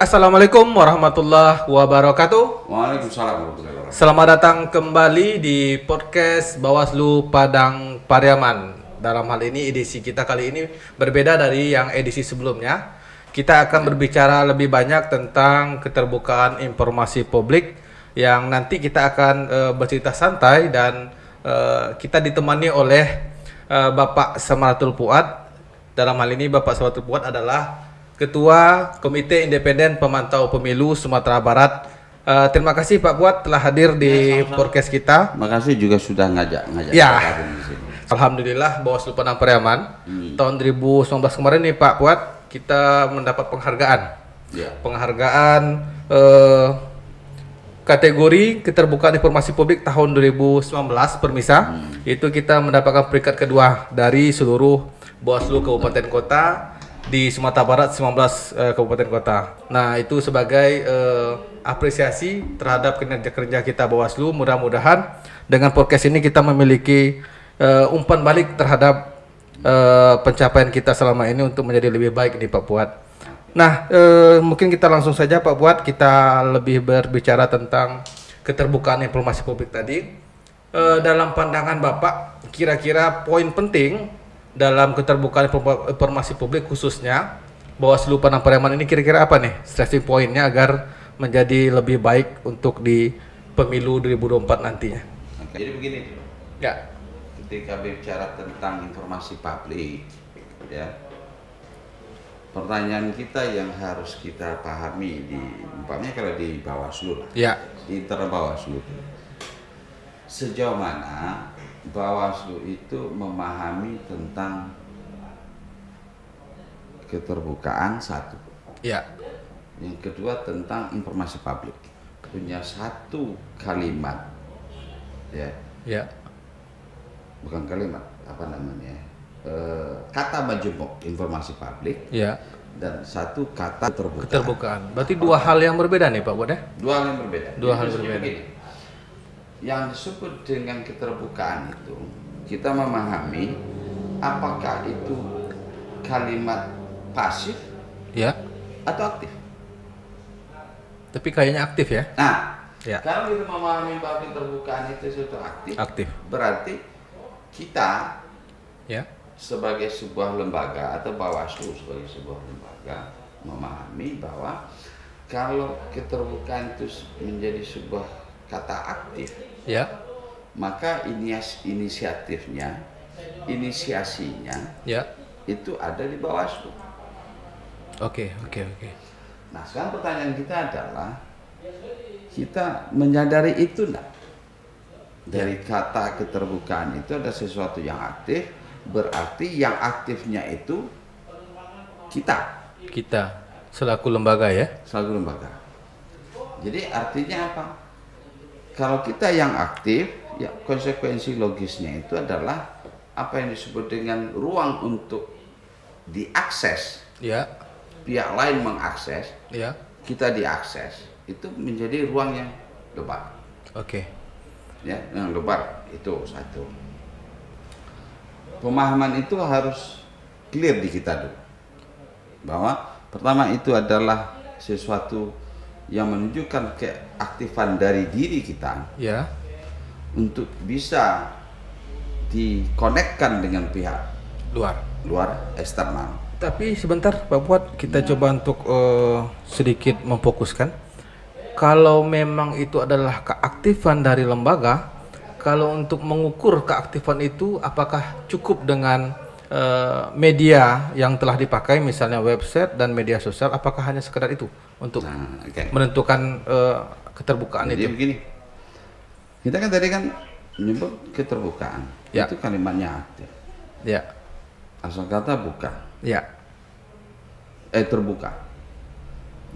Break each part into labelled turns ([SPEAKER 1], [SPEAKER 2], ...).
[SPEAKER 1] Assalamualaikum warahmatullahi wabarakatuh.
[SPEAKER 2] Waalaikumsalam warahmatullahi wabarakatuh.
[SPEAKER 1] Selamat datang kembali di podcast Bawaslu Padang Pariaman. Dalam hal ini edisi kita kali ini berbeda dari yang edisi sebelumnya. Kita akan berbicara lebih banyak tentang keterbukaan informasi publik yang nanti kita akan bercerita santai dan kita ditemani oleh Bapak Samaratul Fuad. Dalam hal ini Bapak Samaratul Fuad adalah Ketua Komite Independen Pemantau Pemilu Sumatera Barat. Terima kasih Pak Fuad telah hadir di podcast kita.
[SPEAKER 2] Makasih juga sudah ngajak
[SPEAKER 1] Ya.
[SPEAKER 2] gabung di sini.
[SPEAKER 1] Alhamdulillah Bawaslu Padang Pariaman tahun 2019 kemarin nih Pak Fuad kita mendapat penghargaan.
[SPEAKER 2] Ya.
[SPEAKER 1] Penghargaan kategori keterbukaan informasi publik tahun 2019 Permisa. Itu kita mendapatkan peringkat kedua dari seluruh Bawaslu Kabupaten Kota di Sumatera Barat 19 kabupaten kota. Nah, itu sebagai apresiasi terhadap kinerja-kinerja kita Bawaslu. Mudah-mudahan dengan podcast ini kita memiliki umpan balik terhadap pencapaian kita selama ini untuk menjadi lebih baik nih Pak Fuad. Nah, mungkin kita langsung saja Pak Fuad, kita lebih berbicara tentang keterbukaan informasi publik tadi. Dalam pandangan Bapak, kira-kira poin penting dalam keterbukaan informasi publik khususnya Bawaslu Padang Pariaman ini kira-kira apa nih stressing pointnya agar menjadi lebih baik untuk di pemilu 2024 nantinya?
[SPEAKER 2] Oke. Jadi begini,
[SPEAKER 1] Ya.
[SPEAKER 2] ketika bicara tentang informasi publik, ya, pertanyaan kita yang harus kita pahami umpamanya kalau di Bawaslu lah,
[SPEAKER 1] Ya.
[SPEAKER 2] di internal Bawaslu, sejauh mana Bawaslu itu memahami tentang keterbukaan satu.
[SPEAKER 1] Ya.
[SPEAKER 2] Yang kedua tentang informasi publik. Punya satu kalimat, ya,
[SPEAKER 1] Ya.
[SPEAKER 2] bukan kalimat, apa namanya? Kata majemuk informasi publik
[SPEAKER 1] Ya.
[SPEAKER 2] dan satu kata keterbukaan.
[SPEAKER 1] Keterbukaan. Berarti dua hal yang berbeda nih Pak Fuad ya?
[SPEAKER 2] Dua hal yang berbeda.
[SPEAKER 1] Dua hal
[SPEAKER 2] Jadi
[SPEAKER 1] berbeda.
[SPEAKER 2] begini, yang disebut dengan keterbukaan itu kita memahami apakah itu kalimat pasif
[SPEAKER 1] Ya.
[SPEAKER 2] atau aktif.
[SPEAKER 1] Tapi kayaknya aktif ya?
[SPEAKER 2] Nah,
[SPEAKER 1] Ya.
[SPEAKER 2] kalau kita memahami bahwa keterbukaan itu suatu aktif,
[SPEAKER 1] Aktif.
[SPEAKER 2] berarti kita
[SPEAKER 1] Ya.
[SPEAKER 2] sebagai sebuah lembaga atau Bawaslu sebagai sebuah lembaga memahami bahwa kalau keterbukaan itu menjadi sebuah kata aktif,
[SPEAKER 1] Ya.
[SPEAKER 2] maka inisiasinya
[SPEAKER 1] Ya.
[SPEAKER 2] itu ada di Bawaslu.
[SPEAKER 1] Oke.
[SPEAKER 2] Nah, sekarang pertanyaan kita adalah kita menyadari itu enggak? Dari kata keterbukaan itu ada sesuatu yang aktif, berarti yang aktifnya itu kita
[SPEAKER 1] Selaku lembaga ya?
[SPEAKER 2] selalu lembaga. Jadi artinya apa? Kalau kita yang aktif, ya konsekuensi logisnya itu adalah apa yang disebut dengan ruang untuk diakses,
[SPEAKER 1] Ya.
[SPEAKER 2] pihak lain mengakses,
[SPEAKER 1] Ya.
[SPEAKER 2] kita diakses, itu menjadi ruang yang lebar.
[SPEAKER 1] Oke.
[SPEAKER 2] Ya, yang lebar itu satu. Pemahaman itu harus clear di kita dulu. Bahwa pertama itu adalah sesuatu yang menunjukkan keaktifan dari diri kita
[SPEAKER 1] Ya.
[SPEAKER 2] untuk bisa dikonekkan dengan pihak luar eksternal.
[SPEAKER 1] Tapi sebentar Pak Fuad, kita coba untuk sedikit memfokuskan. Kalau memang itu adalah keaktifan dari lembaga, kalau untuk mengukur keaktifan itu apakah cukup dengan media yang telah dipakai, misalnya website dan media sosial, apakah hanya sekedar itu untuk menentukan keterbukaan
[SPEAKER 2] Jadi
[SPEAKER 1] itu?
[SPEAKER 2] begini, kita kan tadi kan menyebut keterbukaan,
[SPEAKER 1] Ya.
[SPEAKER 2] itu kalimatnya aktif.
[SPEAKER 1] Ya.
[SPEAKER 2] Asal kata buka,
[SPEAKER 1] Ya.
[SPEAKER 2] terbuka.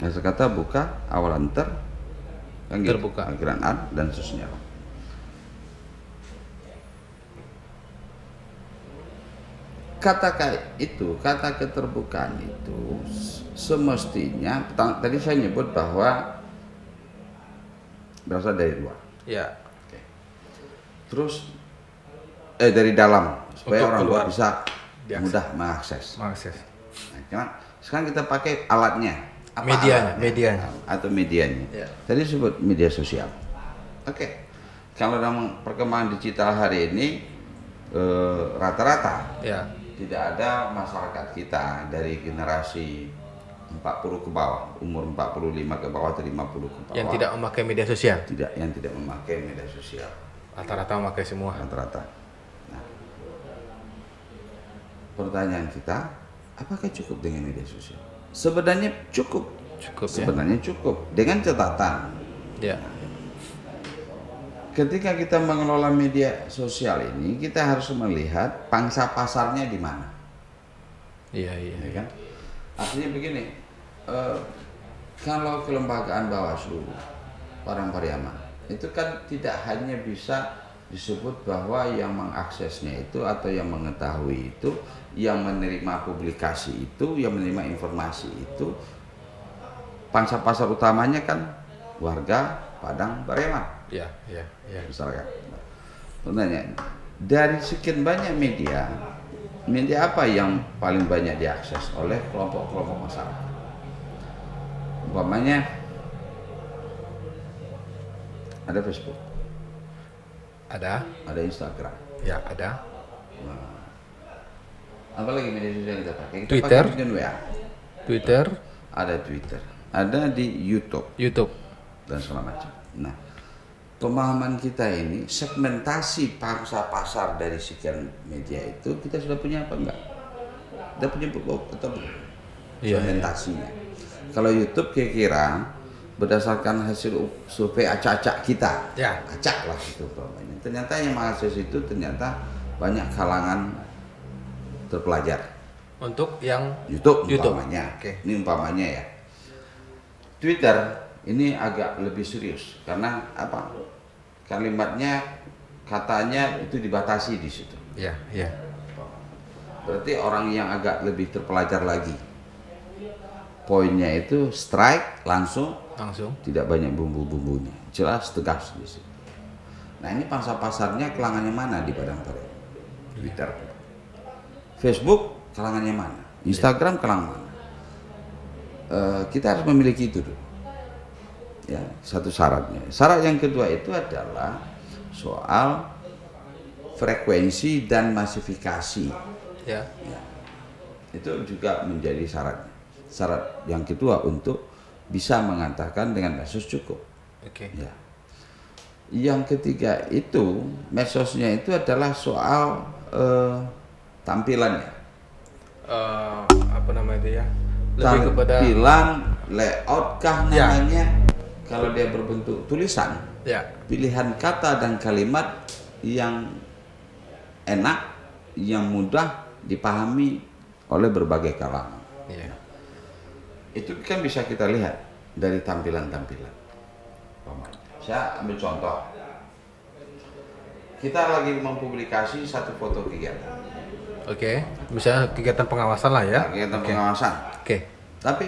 [SPEAKER 2] Asal kata buka, awalan kan gitu,
[SPEAKER 1] Terbuka.
[SPEAKER 2] akhiran ad dan seterusnya. Kata keterbukaan itu semestinya tadi saya nyebut bahwa berasal dari luar.
[SPEAKER 1] Ya.
[SPEAKER 2] Oke. Terus dari dalam supaya
[SPEAKER 1] Untuk
[SPEAKER 2] orang luar
[SPEAKER 1] keluar.
[SPEAKER 2] bisa
[SPEAKER 1] Diakses.
[SPEAKER 2] mudah mengakses.
[SPEAKER 1] Mengakses.
[SPEAKER 2] Nah, sekarang kita pakai alatnya.
[SPEAKER 1] Medianya.
[SPEAKER 2] atau medianya.
[SPEAKER 1] Ya.
[SPEAKER 2] Tadi disebut media sosial. Oke. Kalau dalam perkembangan digital hari ini rata-rata
[SPEAKER 1] Ya.
[SPEAKER 2] tidak ada masyarakat kita dari generasi 40 ke bawah, umur 45 ke bawah atau 50 ke bawah
[SPEAKER 1] Yang tidak memakai media sosial.
[SPEAKER 2] yang tidak memakai media sosial.
[SPEAKER 1] Rata-rata memakai semua.
[SPEAKER 2] Rata-rata. Nah, pertanyaan kita, apakah cukup dengan media sosial? Sebenarnya cukup.
[SPEAKER 1] Cukup ya.
[SPEAKER 2] Sebenarnya cukup. Dengan catatan,
[SPEAKER 1] Ya.
[SPEAKER 2] ketika kita mengelola media sosial ini, kita harus melihat pangsa pasarnya di mana.
[SPEAKER 1] Iya.
[SPEAKER 2] Ya kan? Artinya begini, kalau kelembagaan Bawaslu, Padang Pariaman, itu kan tidak hanya bisa disebut bahwa yang mengaksesnya itu atau yang mengetahui itu, yang menerima publikasi itu, yang menerima informasi itu, pangsa pasar utamanya kan warga Padang Pariaman,
[SPEAKER 1] Ya.
[SPEAKER 2] misalkan. Pertanyaan, dari sekian banyak media apa yang paling banyak diakses oleh kelompok-kelompok masyarakat? Umpamanya ada Facebook,
[SPEAKER 1] Ada.
[SPEAKER 2] ada Instagram.
[SPEAKER 1] Ya, ada.
[SPEAKER 2] Apalagi media sosial yang kita pakai? Kita
[SPEAKER 1] Twitter.
[SPEAKER 2] pakai kemudian WA.
[SPEAKER 1] Twitter,
[SPEAKER 2] Ada Twitter, ada di YouTube
[SPEAKER 1] YouTube.
[SPEAKER 2] dan segala macam. Nah, pemahaman kita ini segmentasi pangsa pasar dari sekian media itu kita sudah punya apa enggak? Kita punya atau belum?
[SPEAKER 1] Iya,
[SPEAKER 2] Segmentasinya. Kalau YouTube kira-kira berdasarkan hasil survei acak-acak kita,
[SPEAKER 1] Ya.
[SPEAKER 2] acak lah itu umpamanya. Ternyata yang mengakses itu ternyata banyak kalangan terpelajar.
[SPEAKER 1] Untuk yang
[SPEAKER 2] YouTube
[SPEAKER 1] YouTube.
[SPEAKER 2] umpamanya.
[SPEAKER 1] Oke.
[SPEAKER 2] Ini umpamanya ya. Twitter ini agak lebih serius karena apa? Kalimatnya, katanya itu dibatasi di situ.
[SPEAKER 1] Ya.
[SPEAKER 2] Berarti orang yang agak lebih terpelajar lagi. Poinnya itu strike langsung, tidak banyak bumbu-bumbunya, jelas tegas di situ. Nah, ini pangsa pasarnya kalangannya mana di Padang Pariaman? Twitter. Facebook kalangannya mana? Instagram kalangan mana? Kita harus memiliki itu dulu. Ya, satu syaratnya. Syarat yang kedua itu adalah soal frekuensi dan masifikasi.
[SPEAKER 1] Ya.
[SPEAKER 2] Ya. Itu juga menjadi syaratnya. Syarat yang kedua untuk bisa mengatakan dengan medsos cukup.
[SPEAKER 1] Oke.
[SPEAKER 2] Ya. Yang ketiga itu medsosnya itu adalah soal tampilannya.
[SPEAKER 1] Apa namanya itu ya? Lebih kepada
[SPEAKER 2] Tampilan, layout kah
[SPEAKER 1] Ya.
[SPEAKER 2] namanya? Kalau dia berbentuk tulisan,
[SPEAKER 1] ya.
[SPEAKER 2] pilihan kata dan kalimat yang enak, yang mudah dipahami oleh berbagai kalangan.
[SPEAKER 1] Iya.
[SPEAKER 2] Itu kan bisa kita lihat dari tampilan-tampilan. Saya ambil contoh. Kita lagi mempublikasi satu foto kegiatan.
[SPEAKER 1] Oke. Misalnya kegiatan pengawasan lah ya.
[SPEAKER 2] Kegiatan
[SPEAKER 1] Oke.
[SPEAKER 2] pengawasan.
[SPEAKER 1] Oke.
[SPEAKER 2] Tapi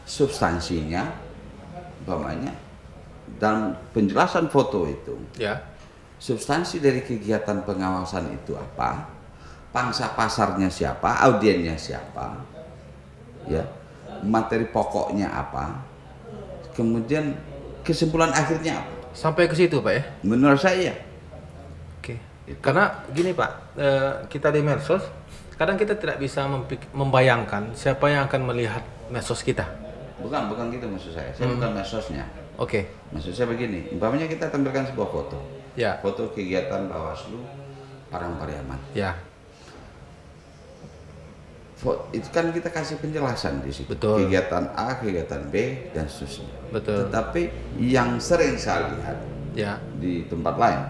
[SPEAKER 2] substansinya, umpamanya, dalam penjelasan foto itu,
[SPEAKER 1] Ya.
[SPEAKER 2] substansi dari kegiatan pengawasan itu apa? Pangsa pasarnya siapa? Audiennya siapa? Ya. Materi pokoknya apa? Kemudian kesimpulan akhirnya apa?
[SPEAKER 1] Sampai ke situ, Pak ya.
[SPEAKER 2] Menurut saya,
[SPEAKER 1] Oke. Karena gini, Pak, kita di medsos kadang kita tidak bisa membayangkan siapa yang akan melihat medsos kita.
[SPEAKER 2] bukan gitu maksud saya. Saya bukan medsosnya.
[SPEAKER 1] Oke.
[SPEAKER 2] Maksud saya begini, umpamanya kita tampilkan sebuah foto.
[SPEAKER 1] Ya.
[SPEAKER 2] Foto kegiatan Bawaslu Padang Pariaman.
[SPEAKER 1] Ya.
[SPEAKER 2] Itu kan kita kasih penjelasan di situ.
[SPEAKER 1] Betul.
[SPEAKER 2] Kegiatan A, kegiatan B, dan seterusnya.
[SPEAKER 1] Betul.
[SPEAKER 2] Tetapi yang sering saya lihat
[SPEAKER 1] Ya.
[SPEAKER 2] di tempat lain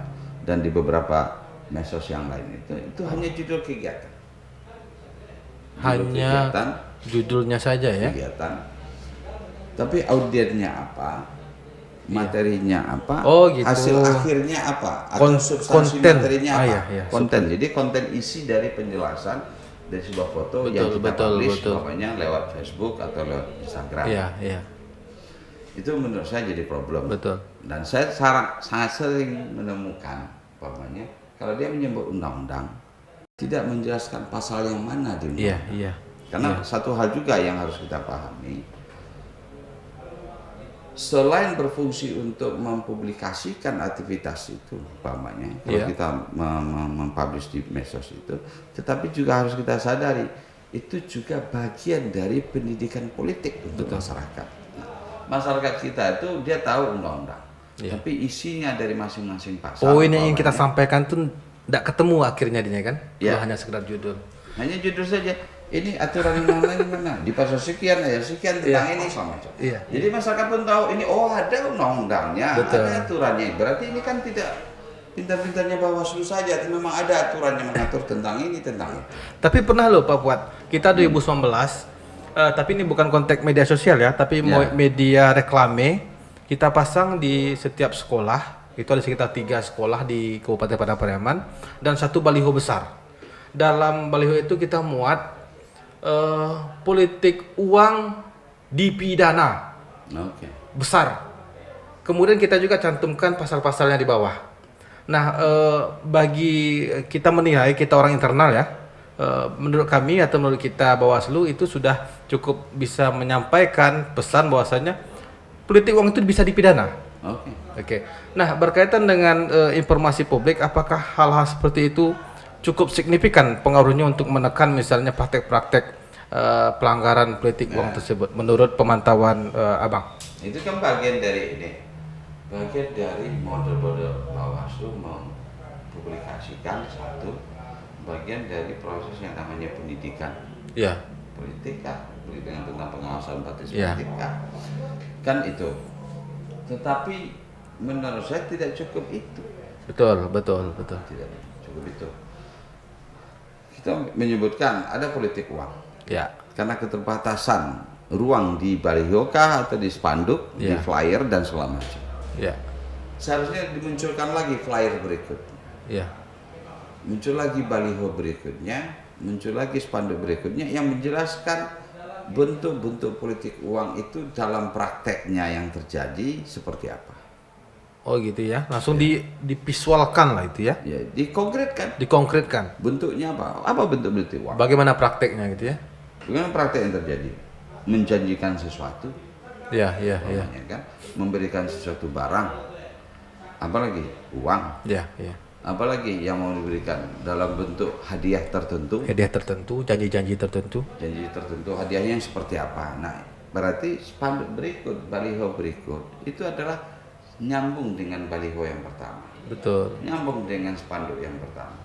[SPEAKER 2] dan di beberapa medsos yang lain itu hanya judul kegiatan. Judul
[SPEAKER 1] Hanya
[SPEAKER 2] kegiatan,
[SPEAKER 1] judulnya saja ya.
[SPEAKER 2] kegiatan. Tapi audiennya apa? Materinya apa?
[SPEAKER 1] Oh, gitu.
[SPEAKER 2] Hasil akhirnya apa? Atau substansi
[SPEAKER 1] konten.
[SPEAKER 2] materinya apa?
[SPEAKER 1] Iya.
[SPEAKER 2] Konten. Jadi konten isi dari penjelasan dari sebuah foto yang kita publish umpamanya lewat Facebook atau lewat Instagram.
[SPEAKER 1] Iya.
[SPEAKER 2] Itu menurut saya jadi problem.
[SPEAKER 1] Betul.
[SPEAKER 2] Dan saya sangat sering menemukan umpamanya kalau dia menyebut undang-undang tidak menjelaskan pasal yang mana di undang-undang.
[SPEAKER 1] Iya.
[SPEAKER 2] Karena satu hal juga yang harus kita pahami, selain berfungsi untuk mempublikasikan aktivitas itu, umpamanya kalau
[SPEAKER 1] Iya.
[SPEAKER 2] kita mempublish di medsos itu, tetapi juga harus kita sadari itu juga bagian dari pendidikan politik untuk masyarakat. Nah, masyarakat kita itu dia tahu undang-undang,
[SPEAKER 1] Iya.
[SPEAKER 2] tapi isinya dari masing-masing pasal.
[SPEAKER 1] Poin yang ingin kita
[SPEAKER 2] umpamanya,
[SPEAKER 1] sampaikan tuh tidak ketemu akhirnya dinya kan?
[SPEAKER 2] Iya.
[SPEAKER 1] Kalau hanya sekedar judul.
[SPEAKER 2] hanya judul saja. Ini aturan undang-undang mana? Di pasal sekian ayat sekian tentang ini sama macam.
[SPEAKER 1] Iya.
[SPEAKER 2] Jadi masyarakat pun tahu ini ada undang-undangnya,
[SPEAKER 1] Betul.
[SPEAKER 2] ada aturannya. Berarti ini kan tidak pintar-pintarnya Bawaslu saja, memang ada aturannya mengatur tentang ini tentang itu.
[SPEAKER 1] Tapi pernah loh Pak Fuad, kita 2019, tapi ini bukan konteks media sosial ya, tapi
[SPEAKER 2] Ya.
[SPEAKER 1] media reklame kita pasang di setiap sekolah. Itu ada sekitar 3 sekolah di Kabupaten Padang Pariaman dan 1 baliho besar. Dalam baliho itu kita muat politik uang dipidana
[SPEAKER 2] Oke.
[SPEAKER 1] besar. Kemudian kita juga cantumkan pasal-pasalnya di bawah. Nah, bagi kita menilai, kita orang internal ya, menurut kami atau menurut kita Bawaslu itu sudah cukup bisa menyampaikan pesan bahwasanya politik uang itu bisa dipidana.
[SPEAKER 2] Oke.
[SPEAKER 1] Oke. Nah, berkaitan dengan informasi publik, apakah hal-hal seperti itu cukup signifikan pengaruhnya untuk menekan misalnya praktek-praktek pelanggaran politik uang tersebut menurut pemantauan Abang?
[SPEAKER 2] Itu kan bagian dari ini. Bagian dari model-model Bawaslu mempublikasikan satu bagian dari proses yang namanya pendidikan
[SPEAKER 1] Iya.
[SPEAKER 2] politik kan, pendidikan tentang pengawasan
[SPEAKER 1] Iya.
[SPEAKER 2] partisipasi kan itu. Tetapi menurut saya tidak cukup itu.
[SPEAKER 1] Betul, betul, betul.
[SPEAKER 2] Tidak cukup itu. Kita menyebutkan ada politik uang
[SPEAKER 1] Ya.
[SPEAKER 2] karena keterbatasan ruang di baliho kah atau di spanduk, di
[SPEAKER 1] Ya.
[SPEAKER 2] flyer dan segala macam.
[SPEAKER 1] Ya.
[SPEAKER 2] Seharusnya dimunculkan lagi flyer berikut,
[SPEAKER 1] Ya.
[SPEAKER 2] muncul lagi baliho berikutnya, muncul lagi spanduk berikutnya yang menjelaskan bentuk-bentuk politik uang itu dalam prakteknya yang terjadi seperti apa.
[SPEAKER 1] Oh gitu ya. Langsung divisualkan lah itu ya.
[SPEAKER 2] Ya, dikonkretkan
[SPEAKER 1] Dikonkretkan.
[SPEAKER 2] bentuknya apa? Apa bentuk politik uang?
[SPEAKER 1] Bagaimana prakteknya gitu ya?
[SPEAKER 2] Bagaimana praktek yang terjadi? Menjanjikan sesuatu,
[SPEAKER 1] Ya, ya, ya.
[SPEAKER 2] ya kan? Memberikan sesuatu barang, apalagi uang,
[SPEAKER 1] Ya, ya.
[SPEAKER 2] apalagi yang mau diberikan dalam bentuk hadiah tertentu,
[SPEAKER 1] Hadiah tertentu, janji-janji tertentu.
[SPEAKER 2] janji tertentu, hadiahnya yang seperti apa. Nah, berarti spanduk berikut, baliho berikut itu adalah nyambung dengan baliho yang pertama,
[SPEAKER 1] Betul.
[SPEAKER 2] nyambung dengan spanduk yang pertama,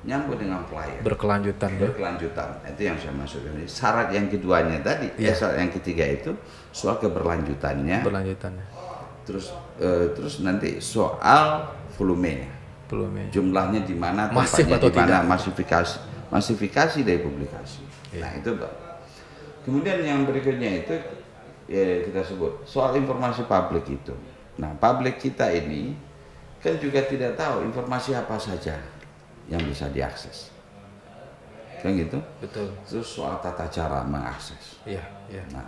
[SPEAKER 2] nyambung dengan flyer.
[SPEAKER 1] Berkelanjutan ya.
[SPEAKER 2] Berkelanjutan, itu yang saya maksudkan. Syarat yang keduanya tadi, syarat yang ketiga itu soal keberlanjutannya,
[SPEAKER 1] Berlanjutannya.
[SPEAKER 2] terus nanti soal volumenya,
[SPEAKER 1] Belum ya.
[SPEAKER 2] jumlahnya di mana,
[SPEAKER 1] Masif
[SPEAKER 2] tempatnya
[SPEAKER 1] atau
[SPEAKER 2] di mana,
[SPEAKER 1] tidak?
[SPEAKER 2] masifikasi dari publikasi. Nah itu Pak. Kemudian yang berikutnya itu ya, kita sebut soal informasi publik itu. Nah publik kita ini kan juga tidak tahu informasi apa saja yang bisa diakses, kan gitu.
[SPEAKER 1] Betul.
[SPEAKER 2] Terus soal tata cara mengakses.
[SPEAKER 1] Iya, iya.
[SPEAKER 2] Nah,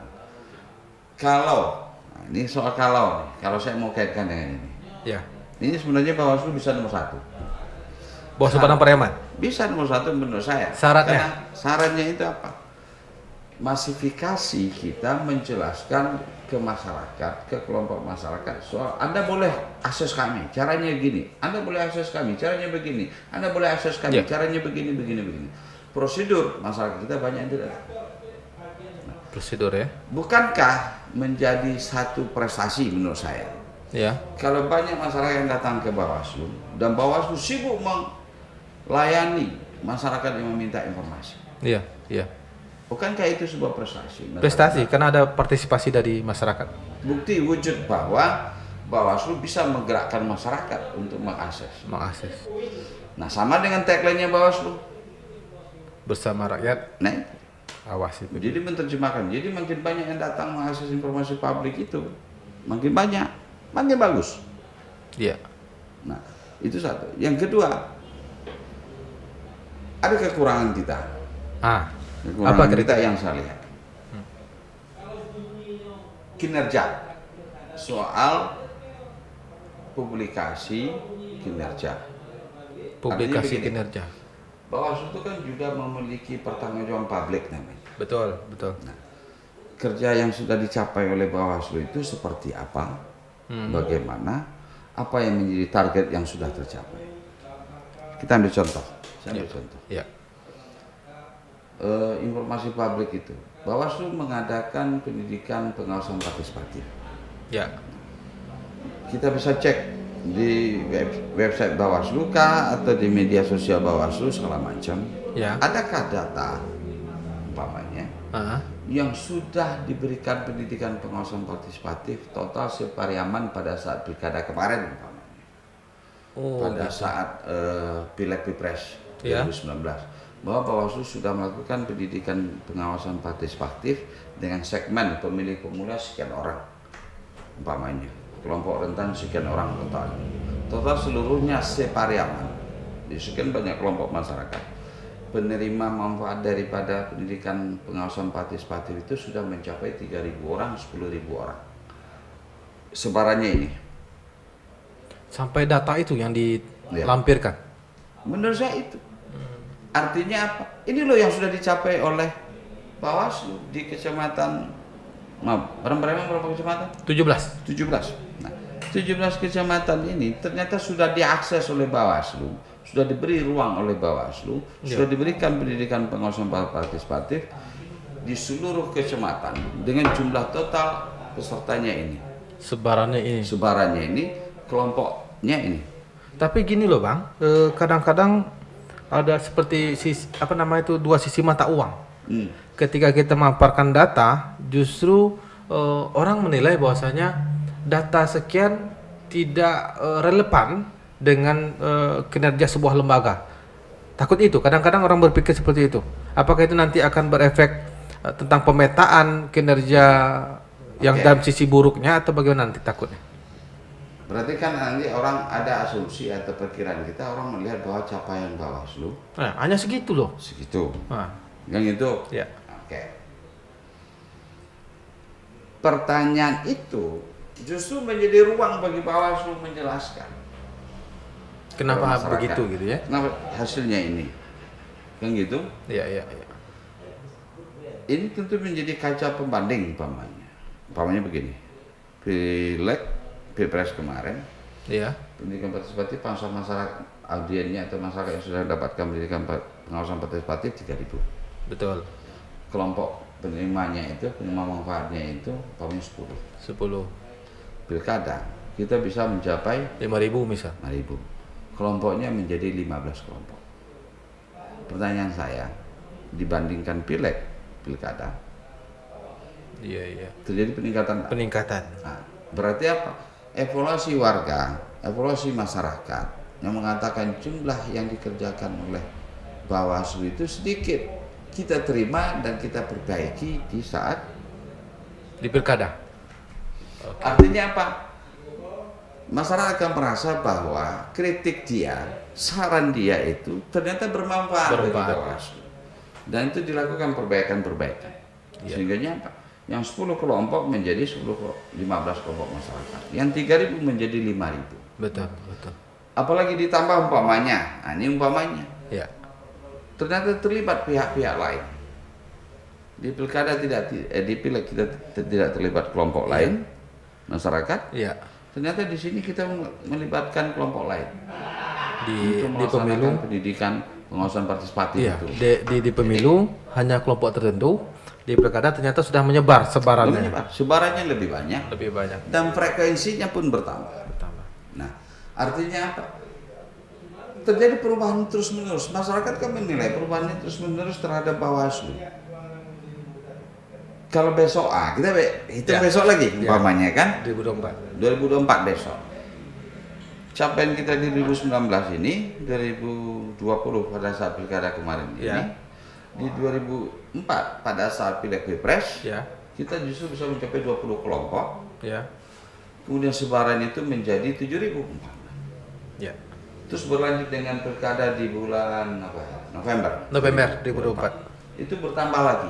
[SPEAKER 2] ini soal kalau saya mau kaitkan dengan
[SPEAKER 1] Ya.
[SPEAKER 2] ini sebenarnya Bawaslu bisa nomor 1.
[SPEAKER 1] Bawaslu Padang Pariaman.
[SPEAKER 2] Bisa nomor 1 menurut saya.
[SPEAKER 1] Syaratnya?
[SPEAKER 2] Karena syaratnya itu apa? Masifikasi kita menjelaskan ke masyarakat, ke kelompok masyarakat soal Anda boleh akses kami, caranya gini. Anda boleh akses kami, caranya begini. Anda boleh akses kami,
[SPEAKER 1] Ya.
[SPEAKER 2] caranya begini. Prosedur masyarakat kita banyak yang tidak.
[SPEAKER 1] Prosedur ya.
[SPEAKER 2] Bukankah menjadi satu prestasi menurut saya
[SPEAKER 1] Ya.
[SPEAKER 2] kalau banyak masyarakat yang datang ke Bawaslu dan Bawaslu sibuk melayani masyarakat yang meminta informasi.
[SPEAKER 1] Iya, iya.
[SPEAKER 2] Bukankah itu sebuah prestasi?
[SPEAKER 1] Prestasi karena ada partisipasi dari masyarakat.
[SPEAKER 2] Bukti wujud bahwa Bawaslu bisa menggerakkan masyarakat untuk mengakses.
[SPEAKER 1] Mengakses
[SPEAKER 2] Nah, sama dengan tagline-nya Bawaslu.
[SPEAKER 1] bersama rakyat,
[SPEAKER 2] Nah,
[SPEAKER 1] awas itu.
[SPEAKER 2] jadi menerjemahkan. Jadi makin banyak yang datang mengakses informasi publik itu, makin banyak, makin bagus.
[SPEAKER 1] Iya.
[SPEAKER 2] Nah, itu satu. Yang kedua, ada kekurangan kita. Kekurangan
[SPEAKER 1] Apa
[SPEAKER 2] kita
[SPEAKER 1] kriteria?
[SPEAKER 2] yang saya lihat. Kinerja. Soal publikasi kinerja.
[SPEAKER 1] Publikasi
[SPEAKER 2] begini.
[SPEAKER 1] kinerja.
[SPEAKER 2] Bawaslu itu kan juga memiliki pertanggungjawaban publik namanya.
[SPEAKER 1] Betul, betul.
[SPEAKER 2] kerja yang sudah dicapai oleh Bawaslu itu seperti apa, bagaimana, apa yang menjadi target yang sudah tercapai. Kita ambil contoh, saya ambil contoh.
[SPEAKER 1] Ya.
[SPEAKER 2] Informasi publik itu, Bawaslu mengadakan pendidikan pengawasan partisipatif.
[SPEAKER 1] Ya.
[SPEAKER 2] Kita bisa cek di website Bawaslu kah atau di media sosial Bawaslu segala macam.
[SPEAKER 1] Ya.
[SPEAKER 2] Adakah data umpamanya yang sudah diberikan pendidikan pengawasan partisipatif total separiaman pada saat pilkada kemarin umpamanya. Pada saat Pileg Pilpres 2019. Bahwa Bawaslu sudah melakukan pendidikan pengawasan partisipatif dengan segmen pemilih pemula sekian orang umpamanya, kelompok rentan sekian orang total seluruhnya separiaman di sekian banyak kelompok masyarakat penerima manfaat daripada pendidikan pengawasan partisipatif itu sudah mencapai 3.000 orang, 10.000 orang sebarannya ini
[SPEAKER 1] sampai data itu yang dilampirkan.
[SPEAKER 2] Menurut saya itu artinya apa? Ini loh yang sudah dicapai oleh Bawaslu di kecamatan, berapa kecamatan? 17. Nah, 17 kecamatan ini ternyata sudah diakses oleh Bawaslu, sudah diberi ruang oleh Bawaslu, sudah diberikan pendidikan pengawasan partisipatif di seluruh kecamatan dengan jumlah total pesertanya ini. Sebarannya ini, kelompoknya ini.
[SPEAKER 1] Tapi gini loh Bang, kadang-kadang ada seperti dua sisi mata uang. Ketika kita memaparkan data, justru orang menilai bahwasanya data sekian tidak relevan dengan kinerja sebuah lembaga. Takut itu, kadang-kadang orang berpikir seperti itu. Apakah itu nanti akan berefek tentang pemetaan kinerja yang dalam sisi buruknya atau bagaimana nanti takutnya?
[SPEAKER 2] Berarti kan nanti orang ada asumsi atau perkiraan kita, orang melihat bahwa capaian Bawaslu
[SPEAKER 1] hanya segitu loh.
[SPEAKER 2] Segitu. Yang itu.
[SPEAKER 1] Ya.
[SPEAKER 2] Oke. Pertanyaan itu justru menjadi ruang bagi Bawaslu menjelaskan.
[SPEAKER 1] Kenapa begitu gitu ya?
[SPEAKER 2] Kenapa hasilnya ini? Kan gitu?
[SPEAKER 1] Iya.
[SPEAKER 2] Ini tentu menjadi kaca pembanding umpamanya. Umpamanya begini. Pilpres kemarin, pendidikan partisipatif masyarakat audiennya atau masyarakat yang sudah mendapatkan pendidikan pengawasan partisipatif 3.000.
[SPEAKER 1] Betul.
[SPEAKER 2] Kelompok penerima manfaatnya itu umpamanya 10. Pilkada kita bisa mencapai
[SPEAKER 1] 5.000 misal.
[SPEAKER 2] 5.000. Kelompoknya menjadi 15 kelompok. Pertanyaan saya, dibandingkan pilkada, terjadi peningkatan. Nah, berarti apa? Evaluasi warga, evaluasi masyarakat yang mengatakan jumlah yang dikerjakan oleh Bawaslu itu sedikit, kita terima dan kita perbaiki di saat
[SPEAKER 1] di pilkada.
[SPEAKER 2] Artinya apa? Masyarakat akan merasa bahwa kritik dia, saran dia itu ternyata bermanfaat bagi Bawaslu. Dan itu dilakukan perbaikan-perbaikan. Sehingga apa? Yang 10 kelompok menjadi 15 kelompok masyarakat. Yang 3.000 menjadi 5.000.
[SPEAKER 1] Betul.
[SPEAKER 2] Apalagi ditambah umpamanya. Nah, ini umpamanya.
[SPEAKER 1] Ya.
[SPEAKER 2] Ternyata terlibat pihak-pihak lain. Di pilkada di pileg kita tidak terlibat kelompok lain, masyarakat.
[SPEAKER 1] Iya.
[SPEAKER 2] Ternyata di sini kita melibatkan kelompok lain.
[SPEAKER 1] Di pemilu
[SPEAKER 2] pendidikan pengawasan partisipatif itu.
[SPEAKER 1] Di pemilu hanya kelompok tertentu. Di pilkada ternyata sudah menyebar sebarannya.
[SPEAKER 2] Sebarannya lebih banyak. Dan frekuensinya pun bertambah. Nah, artinya apa? Terjadi perubahan terus-menerus. Masyarakat kan menilai perubahannya terus-menerus terhadap Bawaslu. Kalau besok, kita hitung besok lagi, umpamanya kan? 2024 besok. Capaian kita di 2019 ini, 2020 pada saat pilkada kemarin ini. Di 2004 pada saat Pileg Pilpres, kita justru bisa mencapai 20 kelompok. Kemudian sebaran itu menjadi 7.000 umpama. Terus berlanjut dengan pilkada di bulan November
[SPEAKER 1] 2024.
[SPEAKER 2] Itu bertambah lagi.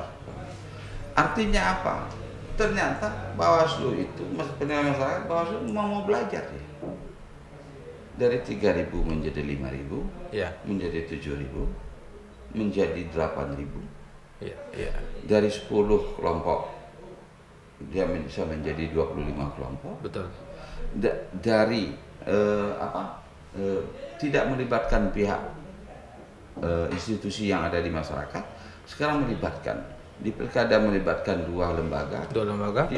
[SPEAKER 2] Artinya apa? Ternyata Bawaslu itu penilaian masyarakat Bawaslu mau belajar ya. Dari 3.000 menjadi 5.000, menjadi 7.000. Menjadi 8.000. Dari 10 kelompok dia bisa menjadi 25 kelompok.
[SPEAKER 1] Betul.
[SPEAKER 2] Dari tidak melibatkan pihak institusi yang ada di masyarakat, sekarang melibatkan di pilkada, melibatkan dua lembaga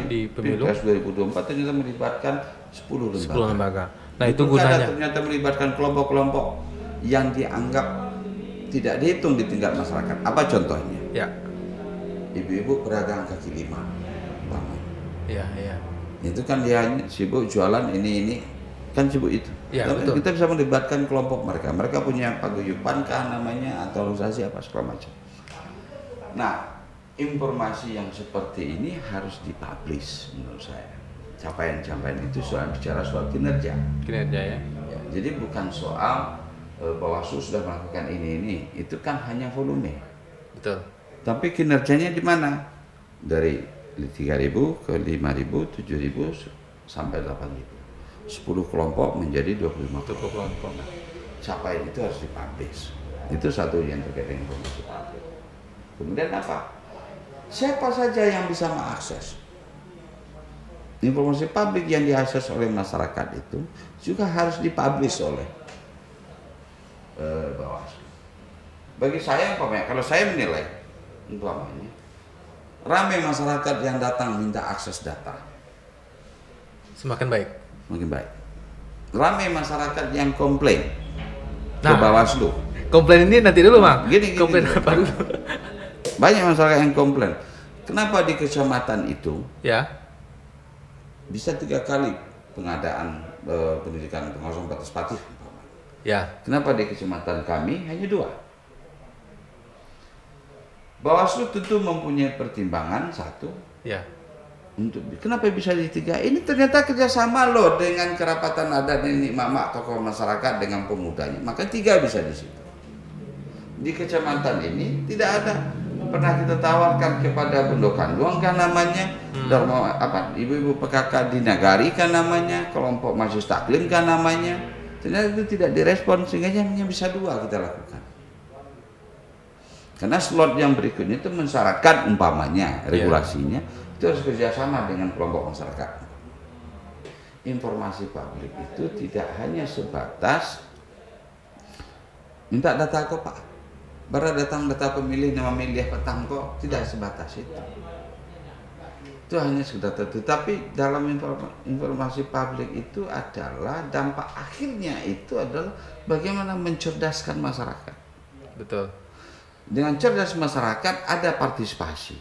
[SPEAKER 1] di pemilu
[SPEAKER 2] Pilpres 2024 ternyata melibatkan 10 lembaga.
[SPEAKER 1] 10 lembaga. Nah,
[SPEAKER 2] Di
[SPEAKER 1] itu
[SPEAKER 2] pilkada
[SPEAKER 1] gunanya.
[SPEAKER 2] ternyata melibatkan kelompok-kelompok yang dianggap tidak dihitung di tingkat masyarakat. Apa contohnya?
[SPEAKER 1] Ya.
[SPEAKER 2] Ibu-ibu pedagang kaki lima,
[SPEAKER 1] Iya.
[SPEAKER 2] itu kan dia sibuk jualan ini kan sibuk itu.
[SPEAKER 1] Ya,
[SPEAKER 2] Tapi
[SPEAKER 1] betul.
[SPEAKER 2] kita bisa melibatkan kelompok mereka punya paguyuban kah namanya atau organisasi apa segala macam. Nah, informasi yang seperti ini harus dipublish menurut saya. Capaian-capaian itu bicara soal kinerja.
[SPEAKER 1] Kinerja ya.
[SPEAKER 2] Ya, jadi bukan soal Bawaslu sudah melakukan ini, itu kan hanya volume.
[SPEAKER 1] Betul.
[SPEAKER 2] Tapi kinerjanya di mana? Dari 3.000 ke 5.000, 7.000 sampai 8.000. 10 kelompok menjadi 25
[SPEAKER 1] kelompok.
[SPEAKER 2] Capaian itu harus dipublish. Itu satu yang terkait dengan informasi publik. Kemudian apa? Siapa saja yang bisa mengakses? Informasi publik yang diakses oleh masyarakat itu juga harus dipublish oleh Bawaslu. Bagi saya, kalau saya menilai, ramai masyarakat yang datang minta akses data,
[SPEAKER 1] Semakin baik.
[SPEAKER 2] makin baik. Ramai masyarakat yang komplain ke
[SPEAKER 1] Nah,
[SPEAKER 2] Bawaslu.
[SPEAKER 1] komplain ini nanti dulu, Bang.
[SPEAKER 2] Gini,
[SPEAKER 1] Komplain
[SPEAKER 2] gini.
[SPEAKER 1] apa dulu?
[SPEAKER 2] Banyak masyarakat yang komplain. Kenapa di kecamatan itu
[SPEAKER 1] Ya.
[SPEAKER 2] bisa 3 kali pengadaan pendidikan pengawasan partisipatif?
[SPEAKER 1] Ya.
[SPEAKER 2] Kenapa di kecamatan kami hanya 2? Bawaslu tentu mempunyai pertimbangan satu
[SPEAKER 1] Ya.
[SPEAKER 2] untuk kenapa bisa di 3? Ini ternyata kerjasama loh dengan kerapatan adat nenek mama tokoh masyarakat dengan pemudanya. Maka 3 bisa di situ. Di kecamatan ini tidak ada pernah kita tawarkan kepada Bendokan Luang kan namanya, ibu-ibu PKK di Nagari kan namanya, kelompok Majelis Taklim kan namanya. Ternyata itu tidak direspon sehingga hanya bisa 2 kita lakukan. Karena slot yang berikutnya itu mensyaratkan umpamanya regulasinya itu harus kerjasama dengan kelompok masyarakat. Informasi publik itu tidak hanya sebatas minta data kok Pak, baru datang data pemilih nama milih petang kok, tidak sebatas itu. Itu hanya sekedar itu. Tapi dalam informasi publik itu adalah dampak akhirnya itu adalah bagaimana mencerdaskan masyarakat.
[SPEAKER 1] Betul.
[SPEAKER 2] Dengan cerdas masyarakat ada partisipasi.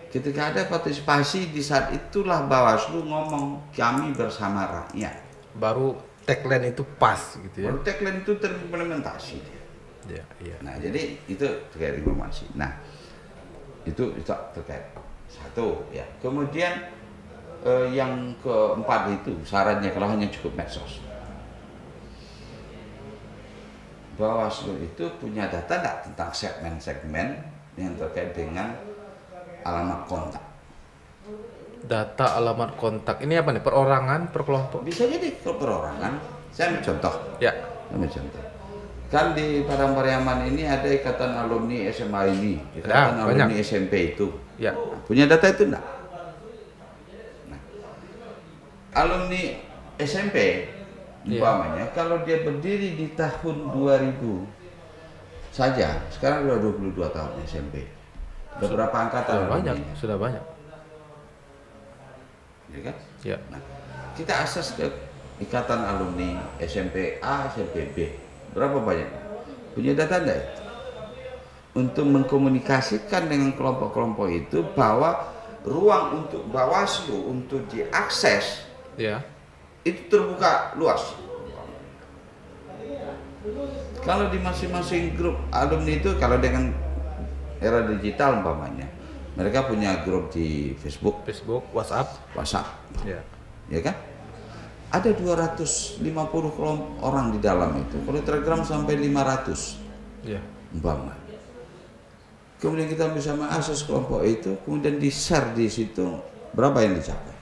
[SPEAKER 2] Ketika ada partisipasi, di saat itulah Bawaslu ngomong kami bersama rakyat.
[SPEAKER 1] Baru tagline itu pas gitu ya.
[SPEAKER 2] Baru tagline itu terimplementasi dia.
[SPEAKER 1] Iya.
[SPEAKER 2] Nah, jadi itu terkait informasi. Nah, itu terkait satu ya. Kemudian yang keempat itu sarannya kalau hanya cukup medsos. Bawaslu itu punya data enggak tentang segmen-segmen yang terkait dengan alamat kontak.
[SPEAKER 1] Data alamat kontak. Ini apa nih? Perorangan, per kelompok?
[SPEAKER 2] Bisa jadi perorangan. Saya ambil contoh.
[SPEAKER 1] Ya.
[SPEAKER 2] Kan di Padang Pariaman ini ada ikatan alumni SMA ini, ikatan alumni
[SPEAKER 1] banyak.
[SPEAKER 2] SMP itu.
[SPEAKER 1] Ya.
[SPEAKER 2] Punya data itu enggak? Nah, alumni SMP umpamanya kalau dia berdiri di tahun 2000 saja, sekarang sudah 22 tahun SMP. Beberapa angkatan
[SPEAKER 1] Sudah banyak.
[SPEAKER 2] Ya kan?
[SPEAKER 1] Ya.
[SPEAKER 2] Nah, kita akses ke ikatan alumni SMP A, SMP B. Berapa banyak? Punya data enggak? Untuk mengkomunikasikan dengan kelompok-kelompok itu bahwa ruang untuk Bawaslu untuk diakses
[SPEAKER 1] Ya.
[SPEAKER 2] itu terbuka luas. Kalau di masing-masing grup alumni itu, kalau dengan era digital umpamanya, mereka punya grup di Facebook,
[SPEAKER 1] WhatsApp. Ya.
[SPEAKER 2] ya kan? Ada 250 kelompok orang di dalam itu. Kalau Telegram sampai 500,
[SPEAKER 1] Ya.
[SPEAKER 2] umpama. Kemudian kita bisa mengakses kelompok itu, kemudian di-share di situ berapa yang dicapai.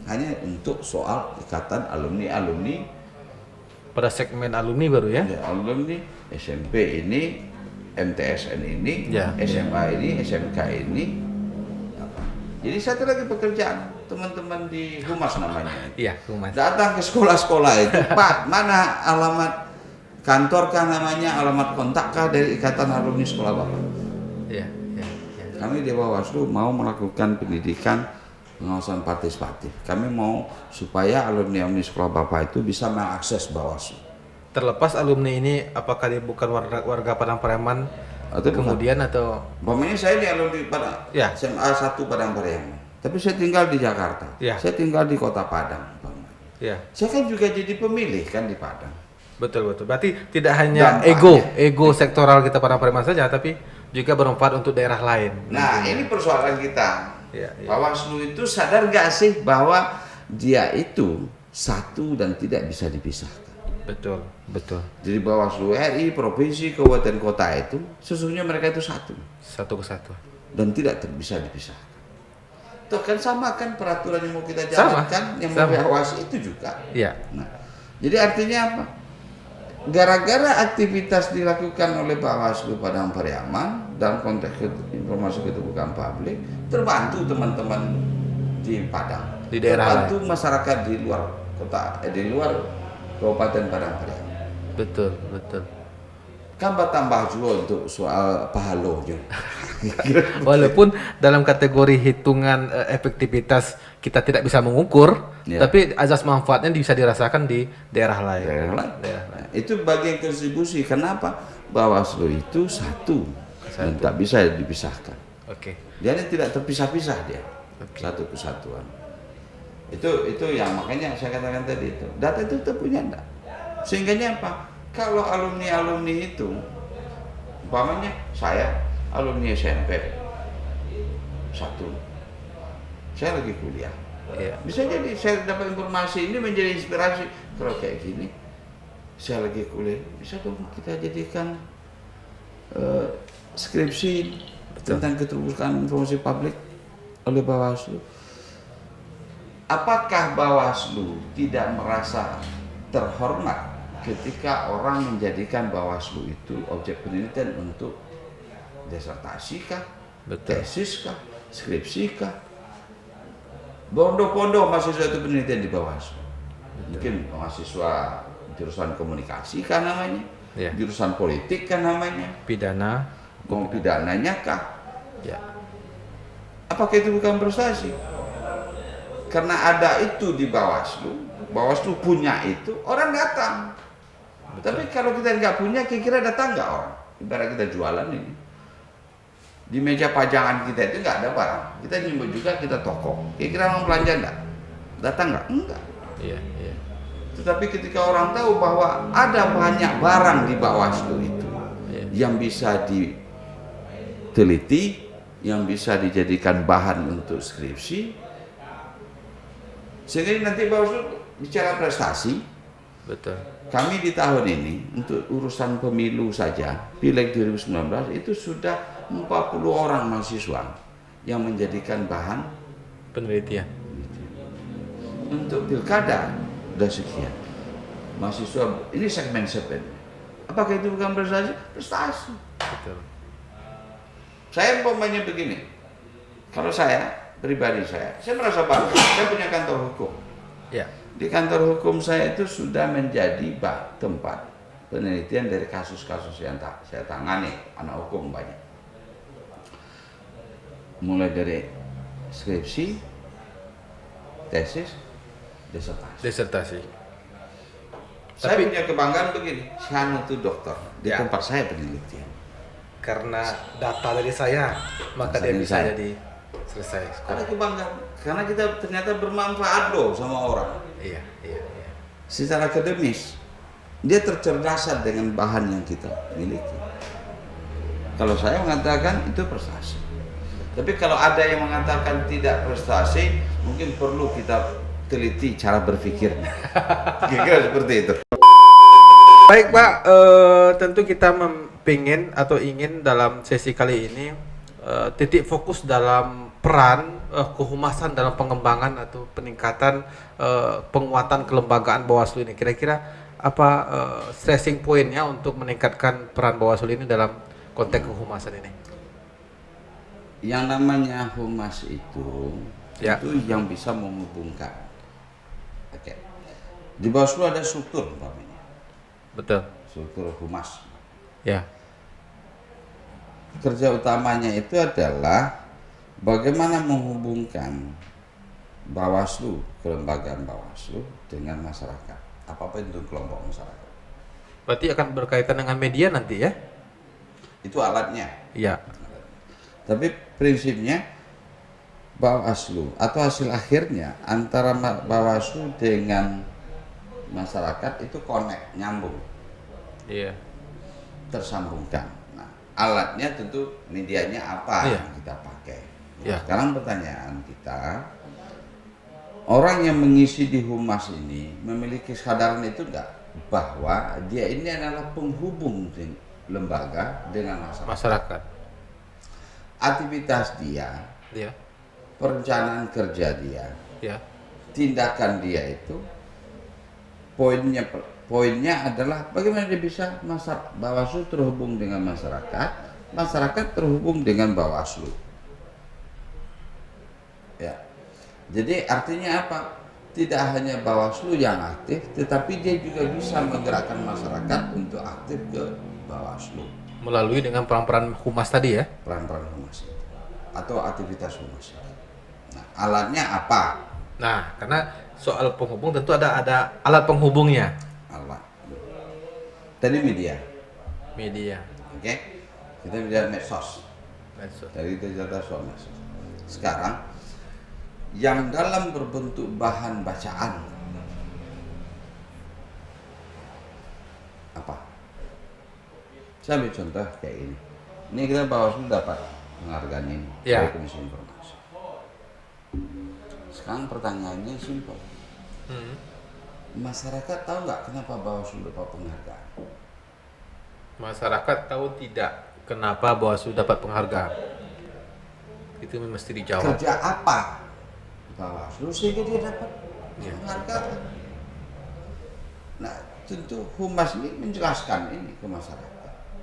[SPEAKER 2] Hanya untuk soal ikatan alumni
[SPEAKER 1] Pada segmen alumni baru ya.
[SPEAKER 2] ya, alumni SMP ini, MTSN ini,
[SPEAKER 1] Ya.
[SPEAKER 2] SMA ini, SMK ini, Jadi satu lagi pekerjaan teman-teman di Humas namanya.
[SPEAKER 1] Iya, Humas.
[SPEAKER 2] Datang ke sekolah-sekolah itu, Pak, mana alamat kantor kah namanya, alamat kontak kah dari Ikatan Alumni Sekolah Bapak?
[SPEAKER 1] Iya, iya, iya.
[SPEAKER 2] Kami di Bawaslu mau melakukan pendidikan pengawasan partisipatif. Kami mau supaya alumni Sekolah Bapak itu bisa mengakses Bawaslu.
[SPEAKER 1] Terlepas alumni ini apakah dia bukan warga Padang Pariaman
[SPEAKER 2] Atau
[SPEAKER 1] kemudian atau
[SPEAKER 2] umpamanya saya di alumni pada
[SPEAKER 1] Ya.
[SPEAKER 2] SMA 1 Padang Pariaman, tapi saya tinggal di Jakarta,
[SPEAKER 1] Ya.
[SPEAKER 2] saya tinggal di Kota Padang.
[SPEAKER 1] ya,
[SPEAKER 2] Saya kan juga jadi pemilih kan di Padang.
[SPEAKER 1] betul. Berarti tidak hanya
[SPEAKER 2] Dampaknya.
[SPEAKER 1] ego sektoral kita Padang Pariaman saja, tapi juga bermanfaat untuk daerah lain.
[SPEAKER 2] Nah, ini persoalan kita.
[SPEAKER 1] Ya, ya.
[SPEAKER 2] Bawaslu itu sadar gak sih bahwa dia itu satu dan tidak bisa dipisahkan.
[SPEAKER 1] Betul, betul.
[SPEAKER 2] Jadi Bawaslu RI, provinsi, kabupaten, kota itu sesungguhnya mereka itu satu
[SPEAKER 1] Satu kesatuan.
[SPEAKER 2] dan tidak bisa dipisahkan. Tuh kan sama kan peraturan yang mau kita
[SPEAKER 1] Sama,
[SPEAKER 2] jalankan, yang mau
[SPEAKER 1] sama.
[SPEAKER 2] diawasi itu juga.
[SPEAKER 1] Iya.
[SPEAKER 2] Nah, jadi artinya apa? Gara-gara aktivitas dilakukan oleh Bawaslu Padang Pariaman dalam konteks informasi keterbukaan publik, terbantu teman-teman di Padang,
[SPEAKER 1] Di daerah
[SPEAKER 2] terbantu masyarakat di luar kota, di luar Kabupaten Padang Pariaman.
[SPEAKER 1] Betul, betul.
[SPEAKER 2] Kan tambah juga untuk soal pahalonya.
[SPEAKER 1] Walaupun dalam kategori hitungan efektivitas kita tidak bisa mengukur,
[SPEAKER 2] Ya.
[SPEAKER 1] tapi azas manfaatnya bisa dirasakan di daerah lain.
[SPEAKER 2] Daerah lain.
[SPEAKER 1] Daerah lain.
[SPEAKER 2] Nah, itu bagian kontribusi. Kenapa? Bawaslu itu satu dan tak bisa dipisahkan.
[SPEAKER 1] Oke.
[SPEAKER 2] Dia ini tidak terpisah-pisah dia.
[SPEAKER 1] Oke.
[SPEAKER 2] Satu kesatuan. Itu yang makanya saya katakan tadi itu. Data itu kita punya enggak? Sehingganya apa? Kalau alumni itu umpamanya saya alumni SMP satu, saya lagi kuliah.
[SPEAKER 1] Iya.
[SPEAKER 2] Bisa jadi saya dapat informasi ini menjadi inspirasi. Kalau kayak gini, saya lagi kuliah, bisa dong kita jadikan skripsi tentang keterbukaan informasi publik oleh Bawaslu. Apakah Bawaslu tidak merasa terhormat ketika orang menjadikan Bawaslu itu objek penelitian untuk disertasi kah,
[SPEAKER 1] Betul.
[SPEAKER 2] tesis kah, skripsi kah? Bondo-bondo mahasiswa itu penelitian di Bawaslu. Mungkin mahasiswa jurusan komunikasi kan namanya,
[SPEAKER 1] Ya.
[SPEAKER 2] jurusan politik kan namanya,
[SPEAKER 1] Pidana.
[SPEAKER 2] mau pidananya kah?
[SPEAKER 1] Ya.
[SPEAKER 2] Apakah itu bukan prestasi? Karena ada itu di Bawaslu, Bawaslu punya itu, orang datang. Tapi kalau kita nggak punya, kira-kira datang nggak orang? Ibarat kita jualan ini. Di meja pajangan kita itu nggak ada barang. Kita nyebut juga kita toko. Kira-kira orang belanja nggak? Datang nggak? Enggak.
[SPEAKER 1] Iya, iya.
[SPEAKER 2] Tetapi ketika orang tahu bahwa ada banyak barang di Bawaslu itu
[SPEAKER 1] Iya.
[SPEAKER 2] yang bisa diteliti, yang bisa dijadikan bahan untuk skripsi, sehingga nanti Bawaslu bicara prestasi.
[SPEAKER 1] Betul.
[SPEAKER 2] Kami di tahun ini untuk urusan pemilu saja, Pileg 2019 itu sudah 40 orang mahasiswa yang menjadikan bahan
[SPEAKER 1] Penelitian.
[SPEAKER 2] untuk pilkada sudah sekian. Mahasiswa ini segmen. Apakah itu bukan prestasi? Prestasi.
[SPEAKER 1] Betul.
[SPEAKER 2] Saya umpamanya begini. Kalau saya pribadi saya merasa bangga. Saya punya kantor hukum.
[SPEAKER 1] Ya.
[SPEAKER 2] Di kantor hukum saya itu sudah menjadi tempat penelitian dari kasus-kasus yang saya tangani, anak hukum banyak. Mulai dari skripsi, tesis, disertasi.
[SPEAKER 1] Disertasi.
[SPEAKER 2] Saya
[SPEAKER 1] Tapi-
[SPEAKER 2] punya kebanggaan begini, saya itu dokter di
[SPEAKER 1] Ya.
[SPEAKER 2] tempat saya penelitian.
[SPEAKER 1] Karena data dari saya, maka dia
[SPEAKER 2] Dari
[SPEAKER 1] bisa
[SPEAKER 2] saya.
[SPEAKER 1] jadi selesai.
[SPEAKER 2] Ada kebanggaan, karena kita ternyata bermanfaat loh sama orang.
[SPEAKER 1] Iya, iya, iya.
[SPEAKER 2] Secara akademis, dia tercerdasan dengan bahan yang kita miliki. Kalau saya mengatakan itu prestasi. Tapi kalau ada yang mengatakan tidak prestasi, mungkin perlu kita teliti cara berpikirnya. Kira-kira seperti itu.
[SPEAKER 1] Baik Pak, tentu kita pengen atau ingin dalam sesi kali ini titik fokus dalam peran kehumasan dalam pengembangan atau peningkatan penguatan kelembagaan Bawaslu ini. Kira-kira apa stressing pointnya untuk meningkatkan peran Bawaslu ini dalam konteks kehumasan ini?
[SPEAKER 2] Yang namanya humas itu
[SPEAKER 1] Ya.
[SPEAKER 2] itu yang bisa menghubungkan. Oke. Di Bawaslu ada struktur umpamanya.
[SPEAKER 1] Betul.
[SPEAKER 2] Struktur humas.
[SPEAKER 1] Ya.
[SPEAKER 2] Kerja utamanya itu adalah bagaimana menghubungkan Bawaslu, kelembagaan Bawaslu dengan masyarakat. Apapun itu kelompok masyarakat.
[SPEAKER 1] Berarti akan berkaitan dengan media nanti ya?
[SPEAKER 2] Itu alatnya.
[SPEAKER 1] Iya.
[SPEAKER 2] Tapi prinsipnya Bawaslu atau hasil akhirnya antara Bawaslu dengan masyarakat itu connect, nyambung,
[SPEAKER 1] Iya.
[SPEAKER 2] tersambungkan. Nah, alatnya tentu medianya apa
[SPEAKER 1] Iya.
[SPEAKER 2] yang kita pakai.
[SPEAKER 1] Iya.
[SPEAKER 2] Sekarang pertanyaan kita, orang yang mengisi di humas ini memiliki kesadaran itu enggak bahwa dia ini adalah penghubung lembaga dengan masyarakat.
[SPEAKER 1] Masyarakat.
[SPEAKER 2] Aktivitas dia,
[SPEAKER 1] Iya.
[SPEAKER 2] perencanaan kerja dia,
[SPEAKER 1] Ya.
[SPEAKER 2] tindakan dia itu poinnya adalah bagaimana dia bisa Bawaslu terhubung dengan masyarakat, masyarakat terhubung dengan Bawaslu. Ya. Jadi artinya apa? Tidak hanya Bawaslu yang aktif, tetapi dia juga bisa menggerakkan masyarakat untuk aktif ke Bawaslu.
[SPEAKER 1] Melalui dengan peran-peran humas tadi ya?
[SPEAKER 2] Peran-peran humas itu atau aktivitas humas. Nah, alatnya apa?
[SPEAKER 1] Nah, karena soal penghubung tentu ada alat penghubungnya.
[SPEAKER 2] Alat. Tadi media,
[SPEAKER 1] Media.
[SPEAKER 2] oke? Kita bicara medsos.
[SPEAKER 1] Medsos.
[SPEAKER 2] Dari digital soal medsos. Sekarang yang dalam berbentuk bahan bacaan apa? Saya ambil contoh kayak ini. Ini kita Bawaslu dapat penghargaan ini
[SPEAKER 1] Ya.
[SPEAKER 2] dari Komisi Informasi. Sekarang pertanyaannya simpel. Masyarakat tahu nggak kenapa Bawaslu dapat penghargaan?
[SPEAKER 1] Masyarakat tahu tidak kenapa Bawaslu dapat penghargaan? Itu mesti dijawab.
[SPEAKER 2] Kerja apa Bawaslu sehingga dia dapat
[SPEAKER 1] Ya.
[SPEAKER 2] penghargaan? Nah, tentu humas ini menjelaskan ini ke masyarakat.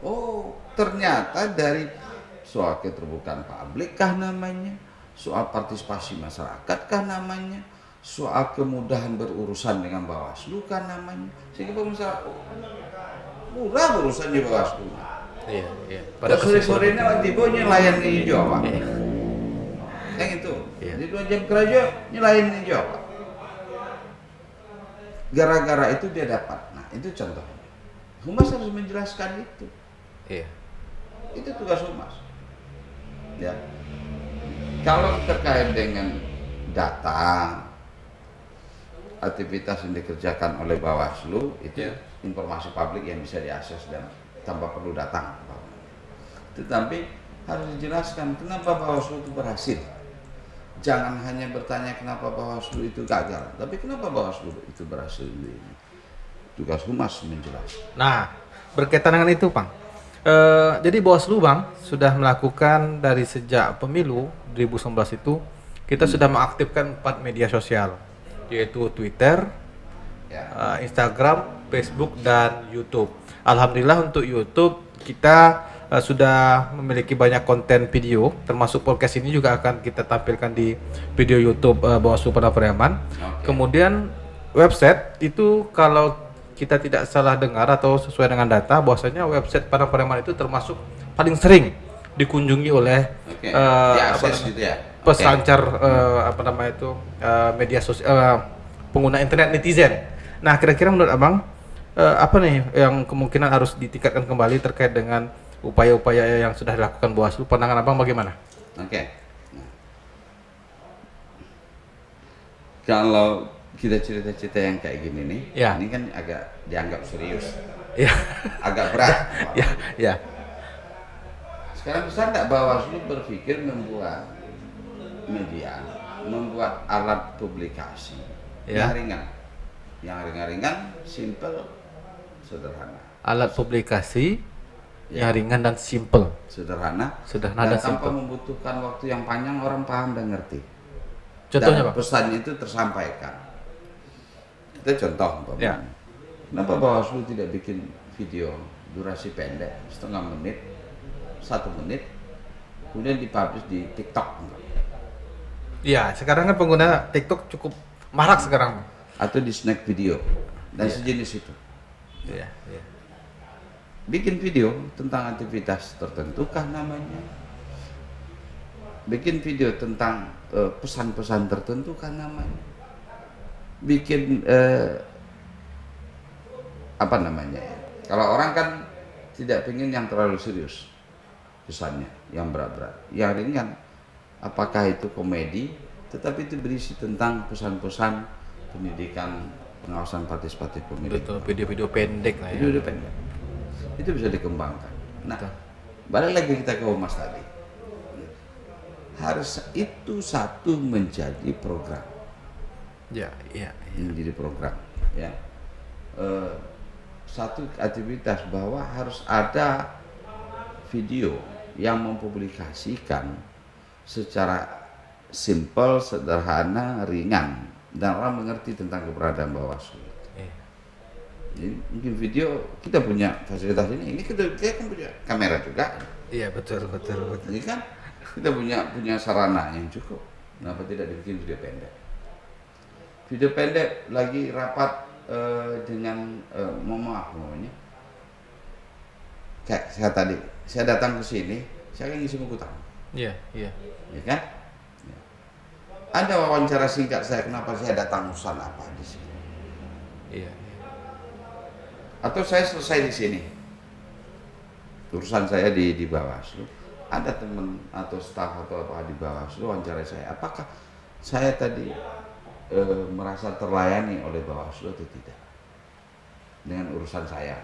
[SPEAKER 2] Oh, ternyata dari soal keterbukaan publik kah namanya, soal partisipasi masyarakat kah namanya, soal kemudahan berurusan dengan Bawaslu kah namanya, sehingga pemirsa murah berurusan di Bawaslu.
[SPEAKER 1] Iya, iya.
[SPEAKER 2] Pada sore-sorenya waktu ibu nyelayan di Jawa.
[SPEAKER 1] Iya.
[SPEAKER 2] Yang itu,
[SPEAKER 1] Iya.
[SPEAKER 2] di 2 jam kerja nyelayan di Jawa. Gara-gara itu dia dapat. Nah, itu contohnya. Humas harus menjelaskan itu.
[SPEAKER 1] Iya.
[SPEAKER 2] Itu tugas humas. Ya. Kalau terkait dengan data aktivitas yang dikerjakan oleh Bawaslu itu
[SPEAKER 1] Ya.
[SPEAKER 2] informasi publik yang bisa diakses dan tanpa perlu datang. Tetapi harus dijelaskan kenapa Bawaslu itu berhasil. Jangan hanya bertanya kenapa Bawaslu itu gagal, tapi kenapa Bawaslu itu berhasil. Tugas humas menjelaskan.
[SPEAKER 1] Nah, berkaitan dengan itu, Bang. Jadi Bawaslu, Bang, sudah melakukan dari sejak pemilu 2019 itu kita sudah mengaktifkan 4 media sosial, yaitu Twitter,
[SPEAKER 2] Ya.
[SPEAKER 1] Instagram, Facebook, dan YouTube. Alhamdulillah untuk YouTube kita sudah memiliki banyak konten video, termasuk podcast ini juga akan kita tampilkan di video YouTube Bawaslu Padang Pariaman.
[SPEAKER 2] Oke.
[SPEAKER 1] Kemudian website itu kalau kita tidak salah dengar atau sesuai dengan data, bahwasanya website Padang Pariaman itu termasuk paling sering dikunjungi oleh
[SPEAKER 2] Oke.
[SPEAKER 1] apa
[SPEAKER 2] Diakses
[SPEAKER 1] namanya,
[SPEAKER 2] gitu ya.
[SPEAKER 1] pesancar apa namanya itu media sosial, pengguna internet netizen. Nah, kira-kira menurut Abang apa nih yang kemungkinan harus ditingkatkan kembali terkait dengan upaya-upaya yang sudah dilakukan Bawaslu? Pandangan Abang bagaimana?
[SPEAKER 2] Oke. Nah. Kalau kita cerita-cerita yang kayak gini nih,
[SPEAKER 1] Ya.
[SPEAKER 2] ini kan agak dianggap serius,
[SPEAKER 1] Ya,
[SPEAKER 2] agak berat.
[SPEAKER 1] ya, ya.
[SPEAKER 2] Sekarang bisa nggak Bawaslu berpikir membuat media, membuat alat publikasi
[SPEAKER 1] Ya.
[SPEAKER 2] yang ringan, simple, sederhana,
[SPEAKER 1] Alat publikasi
[SPEAKER 2] Ya.
[SPEAKER 1] yang ringan dan simple.
[SPEAKER 2] sederhana,
[SPEAKER 1] Sederhana dan
[SPEAKER 2] tanpa
[SPEAKER 1] simple.
[SPEAKER 2] membutuhkan waktu yang panjang, orang paham dan ngerti.
[SPEAKER 1] Contohnya,
[SPEAKER 2] Dan
[SPEAKER 1] Bang?
[SPEAKER 2] pesannya itu tersampaikan. Kita contoh, umpamanya.
[SPEAKER 1] Ya.
[SPEAKER 2] Kenapa Bawaslu tidak bikin video durasi pendek, setengah menit, 1 menit, kemudian dipublish di TikTok
[SPEAKER 1] Iya, sekarang kan pengguna TikTok cukup marak sekarang.
[SPEAKER 2] atau di Snack Video dan
[SPEAKER 1] Iya.
[SPEAKER 2] sejenis itu.
[SPEAKER 1] Iya, iya.
[SPEAKER 2] Bikin video tentang aktivitas tertentu kah namanya? Bikin video tentang pesan-pesan tertentu kah namanya? Bikin apa namanya ya? Kalau orang kan tidak ingin yang terlalu serius pesannya, yang berat-berat, yang ringan. Apakah itu komedi, tetapi itu berisi tentang pesan-pesan pendidikan, pengawasan partisipatif pemilih.
[SPEAKER 1] Betul, video-video pendek lah ya.
[SPEAKER 2] Video pendek. Itu bisa dikembangkan. Nah,
[SPEAKER 1] Betul.
[SPEAKER 2] balik lagi kita ke Humas tadi. Harus itu satu menjadi program,
[SPEAKER 1] Ya, iya, iya.
[SPEAKER 2] menjadi program, ya. Satu aktivitas bahwa harus ada video yang mempublikasikan secara simpel, sederhana, ringan, dan orang mengerti tentang keberadaan Bawaslu.
[SPEAKER 1] Iya.
[SPEAKER 2] Jadi mungkin video kita punya fasilitas ini kita kan punya kamera juga.
[SPEAKER 1] Iya, betul, betul, betul.
[SPEAKER 2] Jadi kan kita punya sarana yang cukup. Kenapa tidak dibikin video pendek? Video pendek lagi rapat dengan mohon maaf namanya. Kayak saya datang ke sini, saya kan ngisi buku tamu,
[SPEAKER 1] Iya, iya.
[SPEAKER 2] ya kan? Ya. Ada wawancara singkat saya kenapa saya datang urusan apa di sini?
[SPEAKER 1] Iya, iya.
[SPEAKER 2] Atau saya selesai di sini, urusan saya di Bawaslu, ada teman atau staf atau apa di Bawaslu wawancara saya, apakah saya tadi merasa terlayani oleh Bawaslu atau tidak dengan urusan saya?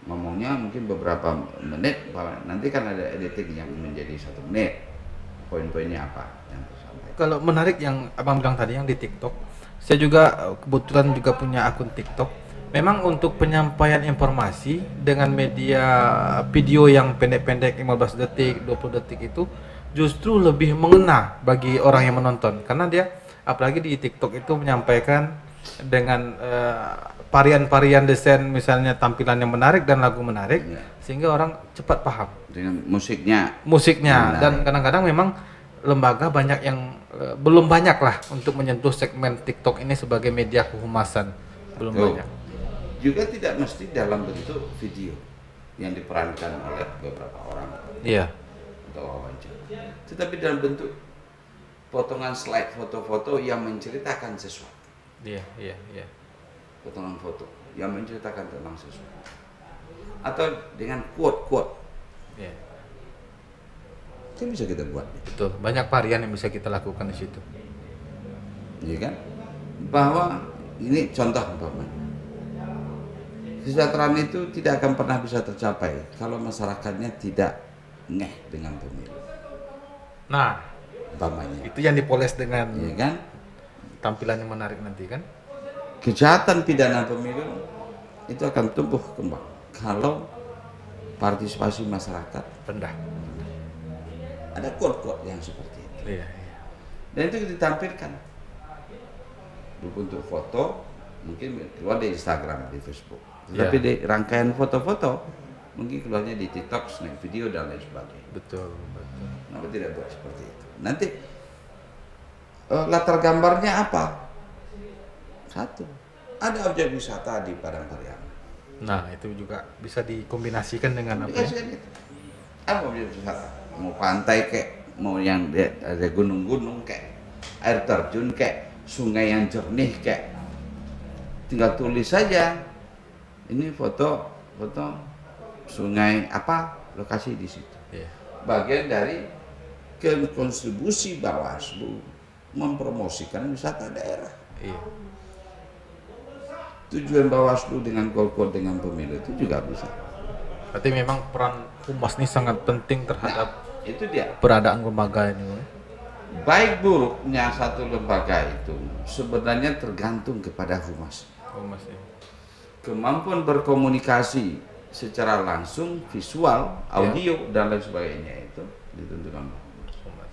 [SPEAKER 2] Ngomongnya mungkin beberapa menit, nanti kan ada editing yang menjadi 1 menit, poin-poinnya apa yang tersampaikan.
[SPEAKER 1] Kalau menarik yang abang bilang tadi yang di TikTok, saya juga kebetulan juga punya akun TikTok. Memang untuk penyampaian informasi dengan media video yang pendek-pendek 15 detik, 20 detik itu justru lebih mengena bagi orang yang menonton karena dia apalagi di TikTok itu menyampaikan dengan varian-varian desain misalnya tampilan yang menarik dan lagu menarik
[SPEAKER 2] Ya.
[SPEAKER 1] sehingga orang cepat paham
[SPEAKER 2] Dengan musiknya.
[SPEAKER 1] musiknya
[SPEAKER 2] Menarik.
[SPEAKER 1] dan kadang-kadang memang lembaga banyak yang belum banyak lah untuk menyentuh segmen TikTok ini sebagai media kehumasan belum
[SPEAKER 2] Tuh.
[SPEAKER 1] banyak.
[SPEAKER 2] Juga tidak mesti dalam bentuk video yang diperankan oleh beberapa orang
[SPEAKER 1] Iya.
[SPEAKER 2] atau wawancara, tetapi dalam bentuk potongan slide foto-foto yang menceritakan sesuatu,
[SPEAKER 1] Iya, iya, iya.
[SPEAKER 2] potongan foto yang menceritakan tentang sesuatu, atau dengan quote-quote
[SPEAKER 1] Iya.
[SPEAKER 2] itu bisa kita buat,
[SPEAKER 1] Betul. Banyak varian yang bisa kita lakukan di situ.
[SPEAKER 2] ya kan? Bahwa ini contoh umpamanya, kesejahteraan itu tidak akan pernah bisa tercapai kalau masyarakatnya tidak ngeh dengan pemilu,
[SPEAKER 1] Nah,
[SPEAKER 2] umpamanya,
[SPEAKER 1] itu yang dipoles dengan
[SPEAKER 2] ya kan?
[SPEAKER 1] tampilan yang menarik nanti kan?
[SPEAKER 2] Kejahatan pidana pemilu itu akan tumbuh kembang kalau partisipasi masyarakat
[SPEAKER 1] Rendah.
[SPEAKER 2] ada quote-quote yang seperti itu,
[SPEAKER 1] Iya, iya.
[SPEAKER 2] dan itu ditampilkan berbentuk foto, mungkin keluar di Instagram, di Facebook, tetapi di rangkaian foto-foto mungkin keluarnya di TikTok, Snack Video dan lain sebagainya.
[SPEAKER 1] Betul, betul.
[SPEAKER 2] Kenapa tidak buat seperti itu? Nanti latar gambarnya apa? Satu, ada objek wisata di Padang Pariaman.
[SPEAKER 1] Nah, itu juga bisa dikombinasikan dengan apa ya?
[SPEAKER 2] Dikasihkan itu. Apa objek wisata? Mau pantai kek, mau yang ada gunung-gunung kek, air terjun kek, sungai yang jernih kek. Tinggal tulis saja. Ini foto sungai apa, lokasi di situ.
[SPEAKER 1] Iya.
[SPEAKER 2] Bagian dari kontribusi Bawaslu mempromosikan wisata daerah.
[SPEAKER 1] Iya.
[SPEAKER 2] Tujuan Bawaslu dengan golkar dengan pemilu itu juga bisa.
[SPEAKER 1] Berarti memang peran humas ini sangat penting terhadap
[SPEAKER 2] Itu dia.
[SPEAKER 1] peradaan lembaga ini.
[SPEAKER 2] Baik buruknya satu lembaga itu sebenarnya tergantung kepada humas.
[SPEAKER 1] Humas ya.
[SPEAKER 2] Kemampuan berkomunikasi secara langsung, visual, audio dan lain sebagainya itu ditentukan oleh humas.
[SPEAKER 1] Humas.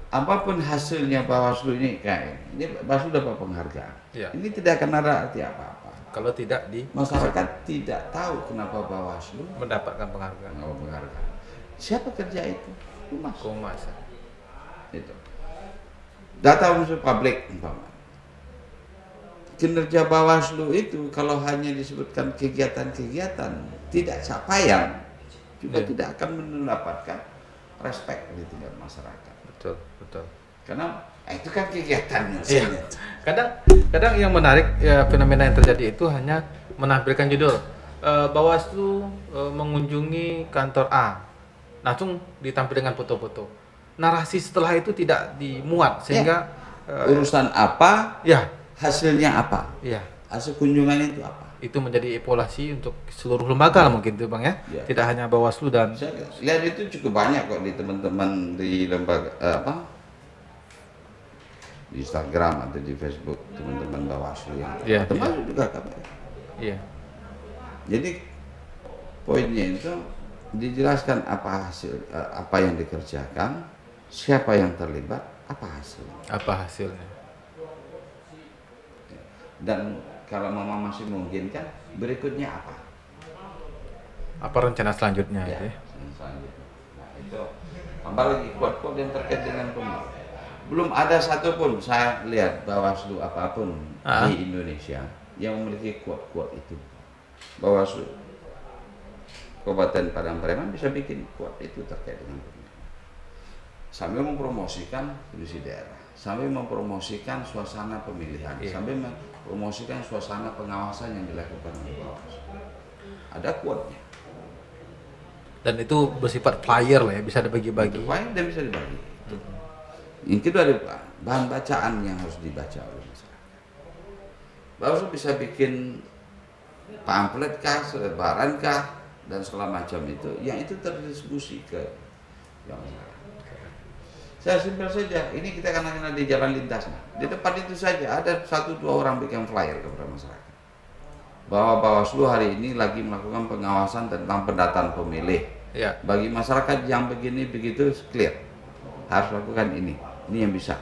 [SPEAKER 2] Apapun hasilnya Bawaslu ini kayak ini Bawaslu dapat penghargaan.
[SPEAKER 1] Ya.
[SPEAKER 2] Ini tidak akan ada arti apa-apa.
[SPEAKER 1] Kalau tidak
[SPEAKER 2] Masyarakat tidak tahu kenapa Bawaslu
[SPEAKER 1] mendapatkan penghargaan.
[SPEAKER 2] mendapat penghargaan. Siapa kerja itu? Humas.
[SPEAKER 1] Humas.
[SPEAKER 2] Itu. Data unsur publik umpama. Kinerja Bawaslu itu kalau hanya disebutkan kegiatan-kegiatan tidak capaian juga tidak akan mendapatkan respect di tingkat masyarakat.
[SPEAKER 1] Betul, betul.
[SPEAKER 2] Karena itu kan kegiatannya.
[SPEAKER 1] Iya. Kadang yang menarik ya, fenomena yang terjadi itu hanya menampilkan judul Bawaslu mengunjungi kantor A, langsung ditampil dengan foto-foto. Narasi setelah itu tidak dimuat sehingga
[SPEAKER 2] urusan apa,
[SPEAKER 1] ya,
[SPEAKER 2] hasilnya apa,
[SPEAKER 1] ya,
[SPEAKER 2] hasil kunjungan itu apa.
[SPEAKER 1] itu menjadi evaluasi untuk seluruh lembaga lah mungkin tuh Bang ya.
[SPEAKER 2] Ya.
[SPEAKER 1] Tidak hanya Bawaslu dan
[SPEAKER 2] Saya lihat itu cukup banyak kok di teman-teman di lembaga di Instagram atau di Facebook teman-teman Bawaslu yang
[SPEAKER 1] Iya,
[SPEAKER 2] termasuk juga KPU.
[SPEAKER 1] iya.
[SPEAKER 2] Jadi poinnya itu dijelaskan apa hasil apa yang dikerjakan, siapa yang terlibat, apa hasilnya.
[SPEAKER 1] Apa hasilnya?
[SPEAKER 2] Dan kalau mama masih memungkinkan, berikutnya apa?
[SPEAKER 1] Apa rencana selanjutnya
[SPEAKER 2] Ya,
[SPEAKER 1] itu ya?
[SPEAKER 2] selanjutnya. Nah, itu tambah lagi quote-quote yang terkait dengan pemilu. Belum ada satupun saya lihat Bawaslu apapun di Indonesia yang memiliki quote-quote itu. Bawaslu Kabupaten Padang Breman bisa bikin quote itu terkait dengan pemilu. Sambil mempromosikan kondisi daerah, sambil mempromosikan suasana pemilihan, sambil mempromosikan suasana pengawasan yang dilakukan oleh Bawaslu. Ada quote-nya.
[SPEAKER 1] Dan itu bersifat flyer lah ya, bisa dibagi-bagi.
[SPEAKER 2] Flyer dan bisa dibagi. Yang kedua ada bahan bacaan yang harus dibaca oleh masyarakat. Bawaslu bisa bikin pamflet kah, selebaran kah, dan segala macam itu, yang itu terdistribusi ke yang masyarakat. Saya simpel saja, ini kita karena di jalan lintas, di tempat itu saja ada 1-2 orang bikin flyer kepada masyarakat bahwa Bawaslu hari ini lagi melakukan pengawasan tentang pendataan pemilih.
[SPEAKER 1] Ya.
[SPEAKER 2] Bagi masyarakat yang begini begitu clear, harus lakukan ini yang bisa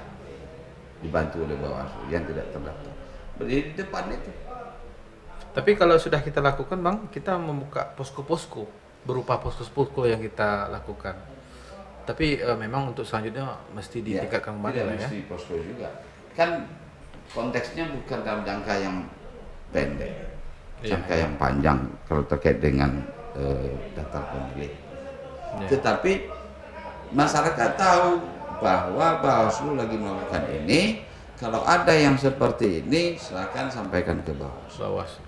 [SPEAKER 2] dibantu oleh Bawaslu yang tidak terdaftar. Berdiri di depan itu.
[SPEAKER 1] Tapi kalau sudah kita lakukan Bang, kita membuka posko-posko berupa posko-posko yang kita lakukan. Tapi memang untuk selanjutnya mesti ditingkatkan kembali
[SPEAKER 2] tidak
[SPEAKER 1] lah ya.
[SPEAKER 2] mesti posko juga. Kan konteksnya bukan dalam jangka yang pendek, jangka yang panjang kalau terkait dengan daftar pemilih. Tetapi masyarakat tahu bahwa Bawaslu lagi melakukan ini. Kalau ada yang seperti ini, silakan sampaikan ke Bawaslu.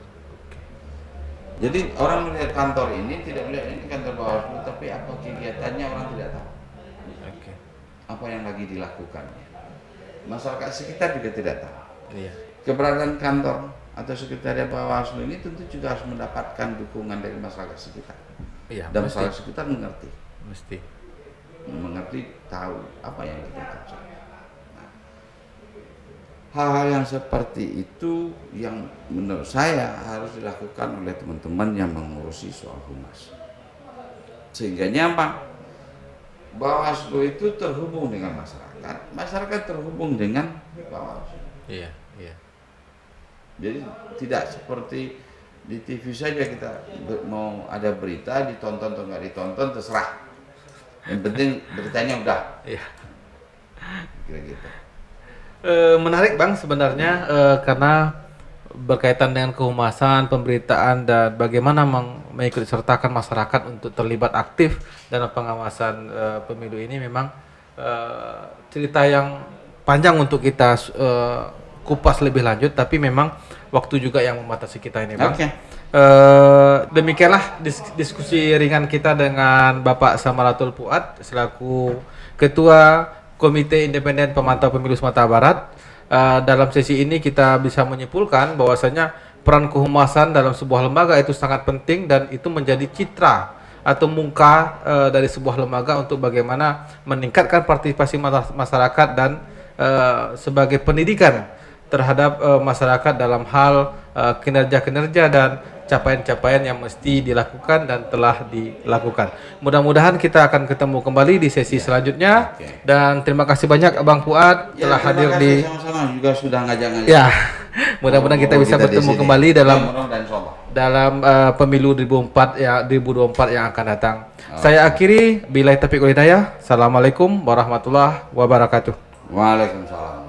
[SPEAKER 2] Jadi orang melihat kantor ini tidak melihat ini kantor Bawaslu, tapi apa kegiatannya orang tidak tahu. Apa yang lagi dilakukannya. Masyarakat sekitar juga tidak tahu.
[SPEAKER 1] Iya.
[SPEAKER 2] Keberadaan kantor atau sekretariat Bawaslu ini tentu juga harus mendapatkan dukungan dari masyarakat sekitar.
[SPEAKER 1] Iya,
[SPEAKER 2] Dan
[SPEAKER 1] mesti.
[SPEAKER 2] masyarakat sekitar mengerti, tahu apa yang kita kerjakan. Nah, hal-hal yang seperti itu yang menurut saya harus dilakukan oleh teman-teman yang mengurusi soal humas. Sehingga apa? Bawaslu itu terhubung dengan masyarakat, masyarakat terhubung dengan Bawaslu.
[SPEAKER 1] Iya.
[SPEAKER 2] Jadi tidak seperti di TV saja kita mau ada berita ditonton atau nggak ditonton terserah. Yang penting beritanya udah.
[SPEAKER 1] Iya.
[SPEAKER 2] Kira gitu.
[SPEAKER 1] Menarik Bang sebenarnya karena berkaitan dengan kehumasan, pemberitaan dan bagaimana mengikut sertakan masyarakat untuk terlibat aktif dalam pengawasan pemilu ini memang cerita yang panjang untuk kita kupas lebih lanjut, tapi memang waktu juga yang membatasi kita ini Bang.
[SPEAKER 2] Oke.
[SPEAKER 1] Demikianlah diskusi ringan kita dengan Bapak Samaratul Fuad selaku Ketua Komite Independen Pemantau Pemilu Sumatera Barat. Dalam sesi ini kita bisa menyimpulkan bahwasanya peran kehumasan dalam sebuah lembaga itu sangat penting dan itu menjadi citra atau muka dari sebuah lembaga untuk bagaimana meningkatkan partisipasi masyarakat dan sebagai pendidikan terhadap masyarakat dalam hal kinerja-kinerja dan capaian-capaian yang mesti dilakukan dan telah dilakukan. Mudah-mudahan kita akan ketemu kembali di sesi selanjutnya. Dan terima kasih banyak Abang Fuad telah hadir di
[SPEAKER 2] sama-sama juga sudah ngajak-ngajak.
[SPEAKER 1] ya. Mudah-mudahan kita bisa bertemu kembali dalam dalam pemilu 2024 yang akan datang. Saya akhiri, billahi taufiq wal hidayah. Assalamualaikum warahmatullahi wabarakatuh.
[SPEAKER 2] Waalaikumsalam.